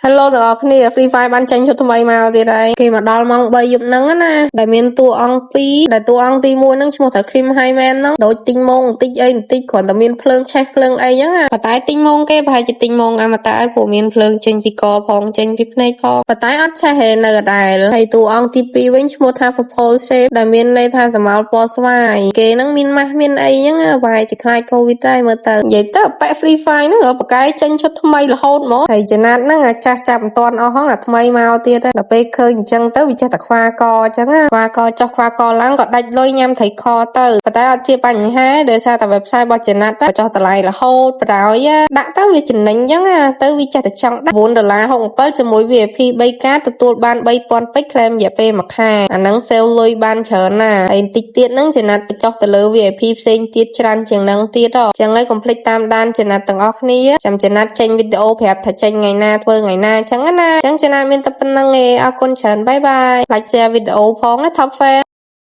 Hello ទាំងអស់គ្នា Free Fire បានចាញ់ចូលថ្មីមកទៀតហើយគេមកដល់ម៉ោង3យប់ហ្នឹងណាដែលមានតួអង្គពីរហើយតែទី1 Purple Shape ដែលមានន័យថាស្រមោលពណ៌ស្វាយគេហ្នឹងមានម៉ាស់មានអីហ្នឹងប្រហែលជាខ្លាច COVID ដែរមើលទៅនិយាយទៅប៉ែក Free Fire ហ្នឹងប៉ាកែចេញឈុតថ្មីរហូតហ្មងហើយចំណាត់ហ្នឹងអាចាស់ចាប់មិនទាន់អស់ហ្នឹងអាថ្មីមកទៀតដល់ពេលឃើញអញ្ចឹងទៅវាចេះតែខ្វះកអញ្ចឹងណាខ្វះកចុះខ្វះកឡើងក៏ដាច់លុយញ៉ាំត្រីខទៅប៉ុន្តែអត់ជាបញ្ហាទេដោយសារតែ website របស់ចំណាត់ដាក់ទៅវាចំណេញអញ្ចឹងទៅវាចេះតែចង់ដាក់$9.67ជាមួយ VIP 3 កាតទទួលបាន 3000 ពេជ្រ claim រយៈពេល1 ខែអាហ្នឹង sale លុយបានច្រើនណាស់ហើយតិចទៀតហ្នឹងចំណាត់បញ្ចុះទៅលើ VIP ផ្សេងទៀតច្រើនជាងហ្នឹងទៀតអញ្ចឹងហើយកុំភ្លេចតាមដានចំណាត់ទាំងអស់គ្នាចាំចំណាត់ចេញវីដេអូប្រាប់ថាចេញថ្ងៃណាធ្វើថ្ងៃណាអញ្ចឹងណាអញ្ចឹងចំណាត់មានតែប៉ុណ្្នឹងឯងអរគុណច្រើនបាយបាយ like share វីដេអូផងណា Top Fan